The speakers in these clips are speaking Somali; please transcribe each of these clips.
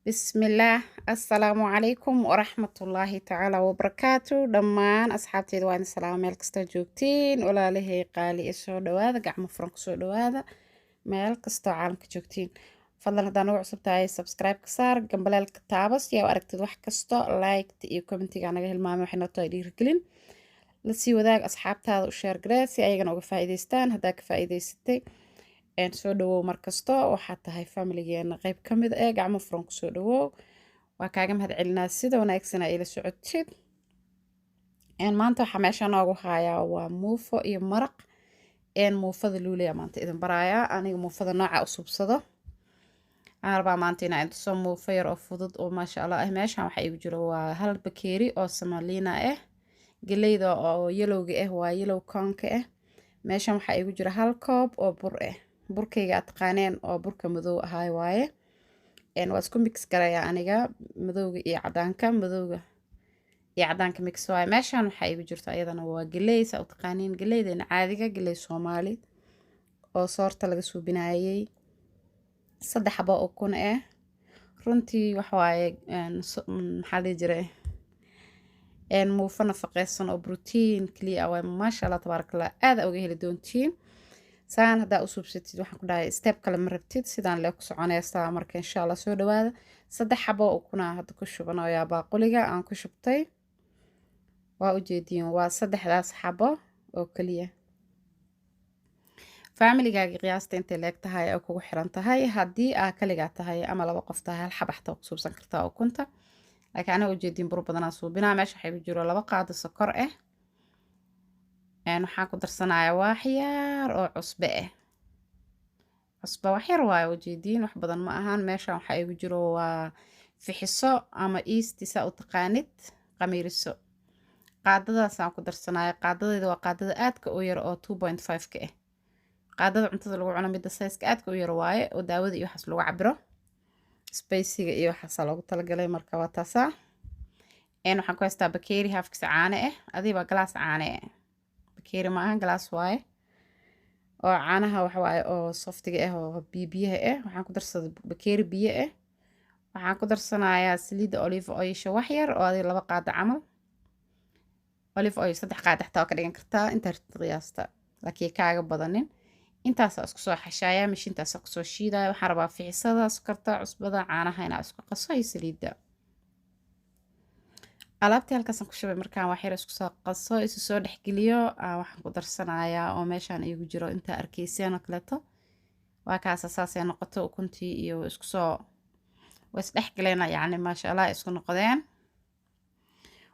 بسم الله السلام عليكم ورحمة الله تعالى وبركاته دمان أصحابتي وين السلام ميل كستا جوجتين ولا لهي قالي إسو دواذا قاع مفرنك سو دواذا ميل كستا عالم كجوجتين فضلا هدان وعو سبتاي سبسكرايب كسار قنبلال كتابس يا واركتد wax kasto like iyo commentiga anaga hilmaamay waxay noo dhiirigelin la sii wadaag asxaabtaada u share garee si ayagana uga faa'iideystaan haddaa ka faa'iideysatay soo dhawow markasto waxaad tahay familigeena qayb ka mid ah gacmo furan ku soo dhawow waa kaaga mahad celinaa sida wanaagsan ay ila socotid maanta waxaa meesha noogu hayaa waa muufo iyo maraq muufada luuliya maanta idin barayaa aniga muufada nooca u subsado aan rabaa maanta inaan intuso muufo yar oo fudud oo maasha allah ah meeshan waxaa igu jiro waa hal bakeeri oo samaliina ah galeyda oo yelowga ah waa yellow cornka ah meeshan waxaa igu jira hal koob oo bur ah burkayga aad taqaaneen oo burka madow ahaay waaye waa isku mix garayaa aniga madowga iyo cadaanka mix waaye meeshan waxaa igu jirta iyadana waa galey saa u taqaaniin galeydeena caadiga galey soomaali oo soorta laga suubinayay 3 xabo oo kun ah runtii wax waaye maxaa dhihi jiray muufo nafaqeysan oo protein kaliya waaye maasha allah tabaarakallah aad uga heli doontiin saan haddaa u subsatid waxaan ku dhahay step kale ma rabtid sidaan lee ku soconaysaa marka insha allah soo dhawaada 3 xabo oo kunaa hadda ku shubanayaa baaquliga aan ku shubtay waa ujeediin waa 3daas xabo oo kaliya familigaaga qiyaasta intay leeg tahay oo kugu xiran tahay haddii aa kaligaa tahay ama 2 qof tahay hal xabo xataa ku subsan kartaa ukunta laakiin aniga ujeediin bur badanaa suubinaa meesha waxaa igu jiro 2 qaado sokor ah waxaan ku darsanayaa wax yar oo cusbe ah cusbe wax yar waaye ujeediin wax badan ma ahaan meeshan waxaa igu jiro waa fixiso ama iistisa u taqaanid qamiiriso qaadadaasaan ku darsanayaa qaadadeeda waa qaadada aadka u yar oo 2.5 ka ah qaadada cuntada lagu cuno midda sayska aadka u yar waaye oo daawada iyo waxaas lagu cabiro spaysiga iyo waxaasa loogu talagalay marka waa taasaa waxaan ku haystaa bakeeri haafkiisa caane ah adiiba galaas caane ah bakeeri ma ahan galaas waaye oo caanaha waxa waaye oo softiga ah oo biyaha ah waxaan ku darsaday bakeeri biyo ah waxaan ku darsanayaa saliidda olive oil wax yar oo adiga 2 qaado camal olive oil 3 qaado xataa ka dhigan kartaa inta qiyaasta laakiin kaaga badanin intaas isku soo xashaaya mishintaas ku soo shiidaya waxaan rabaa fixisada sokorta cusbada caanaha inaa isku qaso iyo saliidda alaabtii halkaasaan ku shubay markaan wax yar isku soo qaso isu soo dhexgeliyo waxaan ku darsanayaa oo meeshaan igu jiro inta arkayseen oo kaleeto waa kaas asaasay noqoto ukuntii iyo isku soo way isdhexgaleen yacni maasha allah isku noqdeen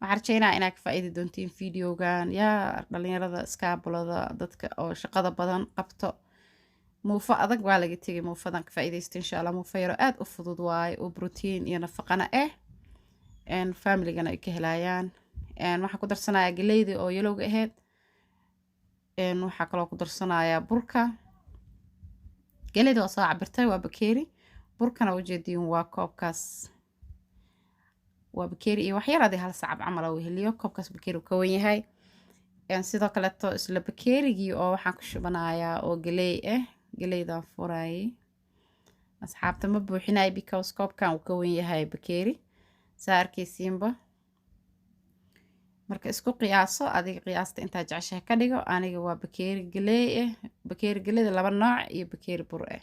waxaan rajeynaa inaad ka faa'iidi doontiin videogan yaa dhalinyarada iskaabulada dadka oo shaqada badan qabto muufo adag waa laga tegay muufadan ka faa'iidaysta insha allah muufo yaro aad u fudud waaye oo protein iyo nafaqana ah familygana ay ka helayaan waxaan ku darsanayaa galeyda oo yelowga ahayd waxaa kaloo ku darsanayaa burka galeyda oo soo cabirtay waa bakeeri burkana ujeediin waa koobkaas waa bakeeri iyo wax yar adii hal sacab camal oo heliyo koobkaas bakeeri uu ka wan yahay sidoo kaleeto isla bakeerigii oo waxaan ku shubanayaa oo galey ah galeydan furaayay asxaabta ma buuxinay because koobkan uu ka wan yahay bakeeri saarkiisiinba marka isku qiyaaso adiga qiyaasta intaa jeceshahay ka dhigo aniga waa bakeeri galey ah bakeeri galeyda 2 nooc iyo bakeeri bur ah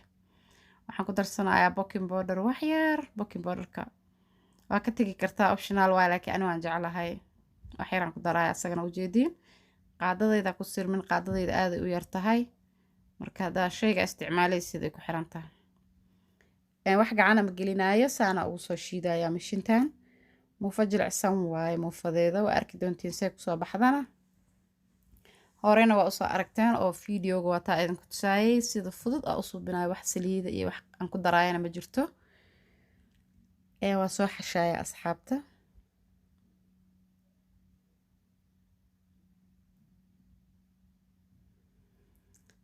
waxaan ku darsanayaa baking powder wax yar baking powderka waa ka tagi kartaa optional waa laakiin aniga waan jeclahay wax yaraan ku daraya asagana ujeediin qaadadayda ku sirmin qaadadayda aad u yar tahay marka hadaa shayga isticmaalaysid ay ku xiran tahay wax gacana ma gelinaayo saana ugu soo shiidaya mishintan muufo jilicsan waaye muufadeeda waa arki doontiin say kusoo baxdana horena waa usoo aragteen oo videoga waa taa idinku tusaayay sida fudud aa u suubinayo wax saliida iyo wax aan ku daraayana ma jirto waa soo xashaaya asxaabta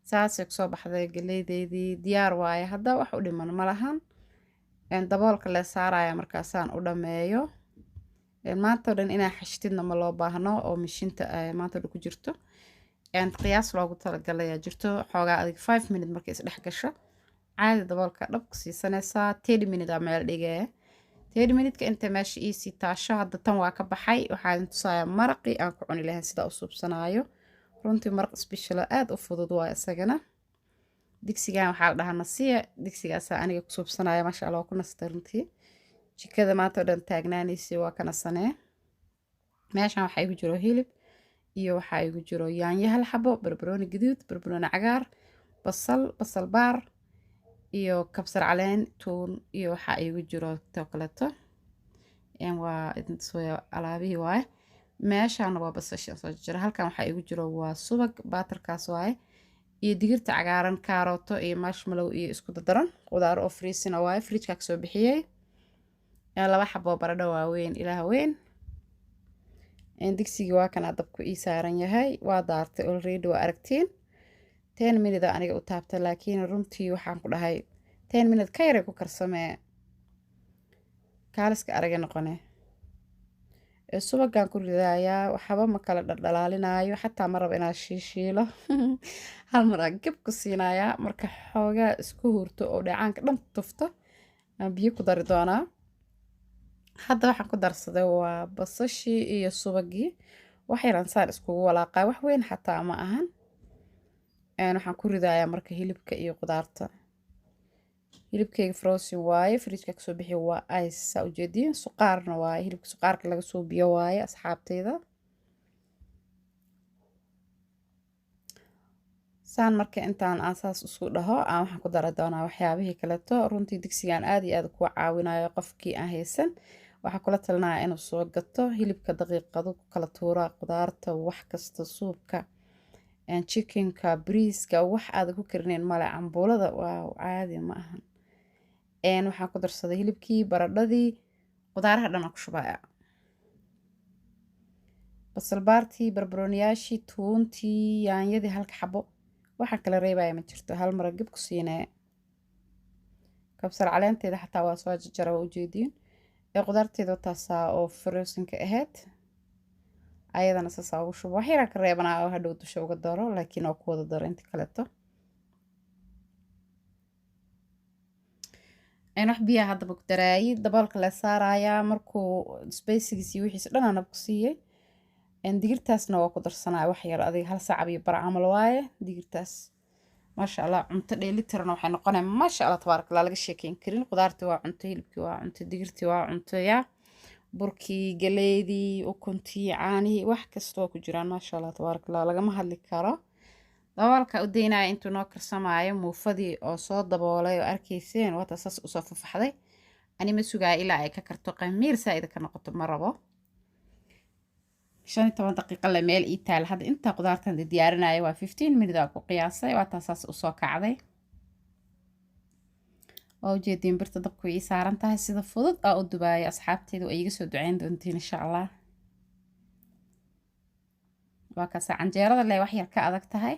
saasay kusoo baxday galeydeydii diyaar waaye hadda wax u dhiman ma lahan daboolka lee saaraya markaasaan u dhameeyo maanta oo dhan inaa xashtidna ma loo baahno oo mishinta maanta dhan ku jirto qiyaas loogu talagalayaa jirto xoogaa adig 5 minute markay isdhex gasho caadi daboolka dhabka siisanaysaa 30 minute aa meel dhigee 10 minute inta meesha ii sii taasho hadda tan waa ka baxay waxaan tusayaa maraqii aan ku cuni lahayn sida u suubsanaayo runtii maraq special aad u fudud waa isagana digsigan waxaa la dhahaa nasiya digsigaas aniga ku suubsanaya maasha Allah ku nastay runtii jikada maanta oo dhan taagnaanaysi waa kana sanee meeshan waxa igu jiro hilib iyo waxa igu jiro yaanyo hal xabo barbarooni gaduud barbarooni cagaar basal baar iyo kabsar caleen tuun iyo waxa igu jiro tokoleto waa soo alaabihi waaye meeshaan waa basasha soo jira halkan waxa igu jiro waa subag baatarkaas waaye iyo digirta cagaaran kaaroto iyo marshmallow iyo isku dadaran qudaar oo freezing waaye fridge-ka soo bixiyay laba xabo baradho waaweyn ilaa weyn digsiga waa kan dabku ii saaran yahay waa daartay already waa aragtiin 10 minute aniga u taabtay laakiin runtii waxaan ku dhahay 10 minute ka yar ku karsamee kaaliska araga noqonay subagaan ku ridayaa waxba ma kala dhaldhalaalinayo xataa ma rabo inaan shiishiilo hal mar aan gab ku siinayaa marka xoogaa isku hurto oo dhacaanka dhan tufto aan biyo ku dari doonaa hadda waxaan ku darsaday waa basashii iyo subagii wax yaraan saan iskugu walaaqaa wax weyn xataa ma ahan waxaan ku ridayaa marka hilibka iyo qudaarta hilibkayga frozen waaye fridge-ka kasoo bixi waa ice saa ujeediin suqaarna waaye hilibka suqaarka laga soo biyo waaye asxaabteyda saan marka intaan asaas isku dhaho aan waxaan ku dari doonaa waxyaabihii kaleeto runtii digsigan aad iyo aad ku caawinayo qofkii aan haysan waxaa kula talinayaa inuu soo gato hilibka daqiiqado ku kala tuuraa qudaarta wax kasta suubka chickenka briiska wax aad ku karinayn male cambuulada waa caadi ma ahan waxaan ku darsaday hilibkii baradhadii qudaaraha dhan ku shubaya basal baartii barbarooniyaashii tuuntii yaanyadii halka xabo waxa kala reebaya ma jirto hal mar gab ku siinay kabsar caleenteeda xataa waa soo jajara waa ujeediin qudaarteeda taasaa oo frozen ka ahayd ayadana saas ugu shubo wax yar ka reebanaa oo hadhow dusha uga daro laakiin oo ku wada daro inta kaleeto wax biyaha hadda ku daraayay daboolka la saarayaa markuu spacesigiisii wixiisa dhan aan ku siiyay digirtaasna waa ku darsanaa wax yar adiga hal saac iyo bar camal waaye digirtaas maasha Allah cunto dheelitiran waxay noqonaysaa maasha Allah tabarakallah laga sheekeyn karin qudaartii waa cunto hilibkii waa cunto digirtii waa cunto yaa burkii galeedii ukuntii caanihii wax kasta oo ku jiraan maasha Allah tabarakallah lagama hadli karo daboolka u deynaya intuu noo karsamaayo muufadii oo soo daboolay oo arkayseen wata saas u soo fafaxday ani ma sugaa ilaa ay ka karto qamiir saa'id ka noqoto ma rabo 15 daqiiqo la meel ii taal hadda inta qudaartan diyaarinayo waa 15 minute ku qiyaasay waa taas u soo kacday oo jeedin birta dabku ii saaran tahay sida fudud oo u dubaaya asxaabteedu ay iga soo duceyn doontiin insha Allah waa ka canjeerada leh wax yar ka adag tahay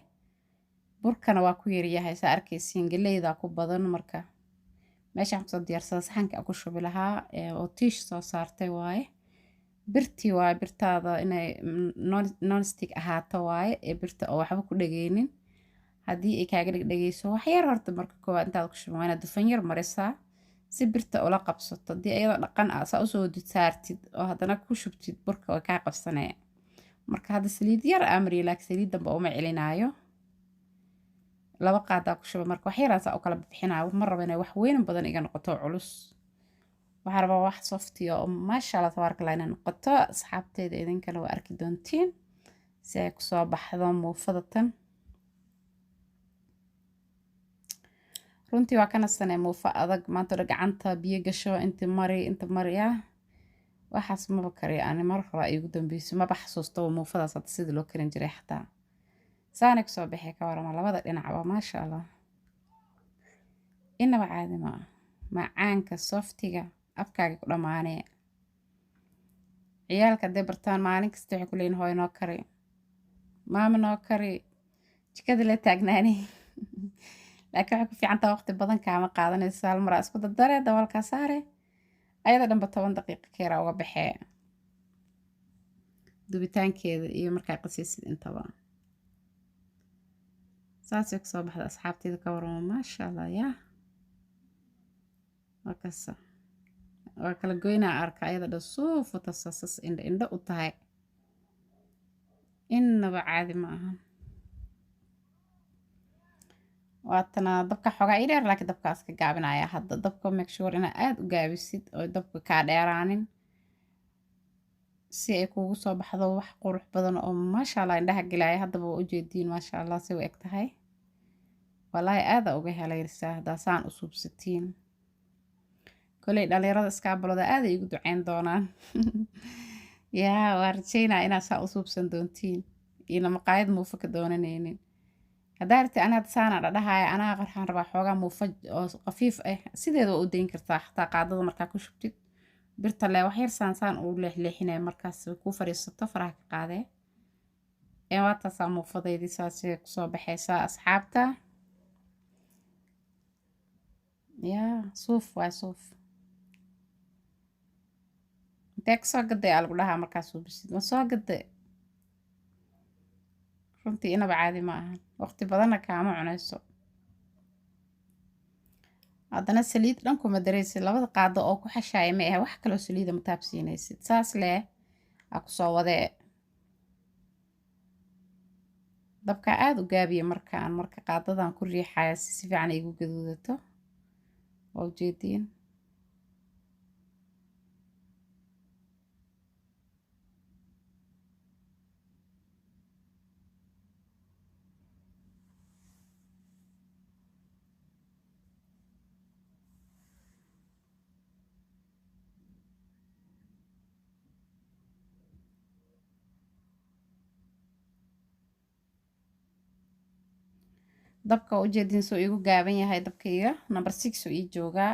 burkana waa ku yar yahay saa arkaysiin galeyda ku badan marka meesha ku soo diyaarsada saxanka ku shubi lahaa oo tiish soo saartay waaye birtii waa birtaada inay non stick ahaato waaye birta oo waxba ku dhageynin haddii ay kaaga dhageyso wax yar horta marka koowaad intaad ku shubo inaad dufan yar marisaa si birta ula qabsato haddii ayada dhaqan ah saa usoo saartid oo haddana ku shubtid burka way kaa qabsanaya marka hadda saliid yar amri laakiin saliid dambe uma celinaayo laba qaadaa ku shubo marka wax yaraan saa u kala bixinaayo ma rabo inay wax weyn badan iga noqoto culus waxaan rabaa wax soft oo maasha Allah tabarakallah inay noqoto asxaabteeda idinkana waa arki doontiin si ay kusoo baxdo muufada tan runtii waa kana sanay muufa adag maanta gacanta biyo gasho inta mariya waxaas maba kariyo ani mar hore ay ugu dambeysay maba xasuusto muufadaas hadda sida loo karin jiray xataa saana kusoo bixi ka warama labada dhinacba maasha Allah inaba caadi ma macaanka softiga afkaaga ku dhamaanee ciyaalka dee bartaan maalin kasta waxay ku leeyihiin hooy noo kari maama noo kari jikada la taagnaani laakiin waxay ku fiican tahay waqti badan kaama qaadanayso hal mar isku dardare daboolka saare ayada dhanba 10 daqiiqo keera uga baxee dubitaankeeda iyo markaa qasiisid intaba saasay ku soo baxda asxaabteeda ka warama maasha Allah yaa wakasa kala goynaa arka ayada dhan suuf tasasas indha u tahay innaba caadi ma ahan waatana dabka xogaa ii dheer laakiin dabkaas ka gaabinaya hadda dabka make sure inaa aad u gaabisid oo dabka kaa dheeraanin si ay kuugu soo baxdo wax qurux badan oo maasha allah indhaha gelaya haddaba waa ujeediin maasha allah si u eg tahay wallaahi aada uga helaysaa haddaa saan u suubsatiin koley dhalinyarada iskaabalooda aaday igu duceyn doonaan yaa waa rajaynaa inaad saa u suubsan doontiin ina maqaayad muufa ka doonanaynin haddaa rabti anaad saana dhadhahaya anaa waxaan rabaa xoogaa muufa oo qafiif ah sideeda waa u dayn kartaa xataa qaadada markaa ku shubtid birta le wax yar saan u leexleexinaya markaas ku fariisato faraha ka qaadee waa taasaa muufadeydii saasay kusoo baxaysaa asxaabta yaa suuf waa suuf intee kasoo gaday aa lagu dhahaa markaas suubisid ma soo gaday runtii inaba caadi ma ahan waqti badanna kaama cunayso haddana saliid dhan kuma daraysid labada qaado oo ku xashaaya ma ahe wax kaloo saliida ma taabsiinaysid saas leh aa kusoo wadee dabka aada u gaabiya marka qaadadan ku riixaya si fiican ay igu gaduudato waa ujeediin dabka ujeedin soo igu gaaban yahay dabkayga number 6 oo ii joogaa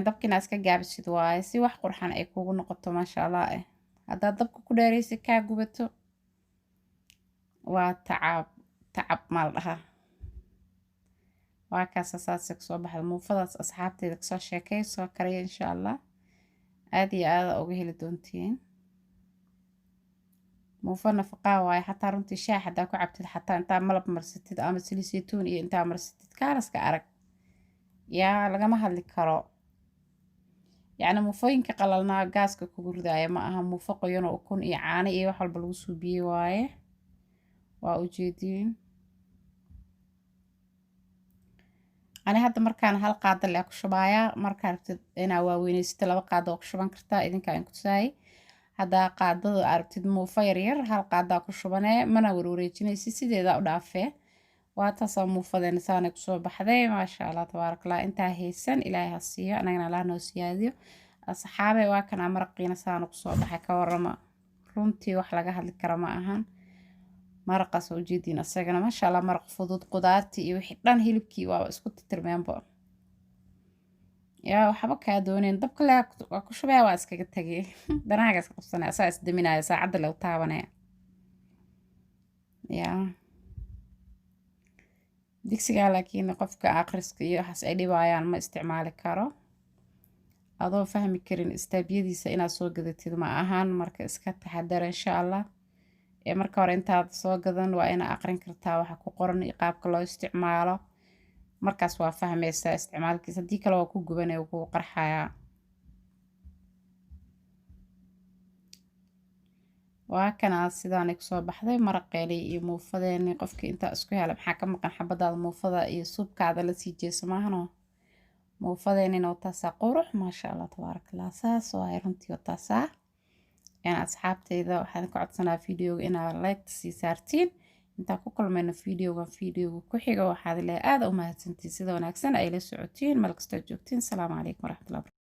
dabkina iska gaabisid waaye si wax qurxan ay kugu noqoto maasha allah haddaad dabka ku dheeraysid kaa gubato waa tacab maal dhahaa waa kaasa saasay kusoo baxda muufadaas asxaabteeda kasoo sheekay soo kariya insha allah aad iyo aada uga heli doontiin muufa nafaqaa waaye xataa runtii shaah haddaa ku cabtid xataa intaa malab marsatid ama saliid saytuun iyo intaa marsatid kaalaska arag yaa lagama hadli karo yacni muufooyinka qalalnaa gaaska kugu ridaaya ma aha muufo qoyanoo ukun iyo caano iyo wax walba lagu suubiyey waaye waa ujeediin ani hadda markaan hal qaada le ku shubayaa markaa rabtid inaa waaweynaysid laba qaada oo ku shuban kartaa idinkaa in ku tusaayay haddaa qaadada aragtid muufa yaryar hal qaadaa ku shubanee mana warwareejinaysid sideedaa u dhaafee waa taasaa muufadeena saanay kusoo baxday maasha allah tabaarakallah intaa haysan ilaahay ha siiyo anagana allah noo siyaadiyo asxaabe waa kanaa maraqiina saana kusoo baxay ka warama runtii wax laga hadli kara ma ahan maraqaas oo ujeediin asagana maasha allah maraq fudud qudaartii iyo wixii dhan hilibkii waa isku titirmeenba yaa waxba kaa dooneen dabka le waa ku shubaya waa iskaga tagay danahaaga iska qabsanaya saa isdaminaya saacadda le u taabanaya yaa digsigaa laakiin qofka akhriska iyo waxaas ay dhibayaan ma isticmaali karo adoo fahmi karin istaabyadiisa inaad soo gadatid ma ahaan marka iska taxadara insha allah marka hore intaad soo gadan waa ina aqrin kartaa waxa ku qoran iyo qaabka loo isticmaalo markaas waa fahmaysaa isticmaalkiisa haddii kale waa ku gubanaya kugu qarxayaa waa kana sidaanay kusoo baxday maraqeeni iyo muufadeeni qofkii intaa isku hela maxaa ka maqan xabadaada muufada iyo suubkaada la sii jeeso maahano muufadeenina wataasaa qurux maasha allah tabaarakallah saas oo ay runtii wataasaa asxaabteyda waxaan ka codsanaa videoga inaad like sii saartiin intaan ku kulmayno videoga ku xiga waxaad leeyahay aad u mahadsantiin sida wanaagsan ay la socotiin meel kastoo joogtiin salaamu calaykum waraxmatullahi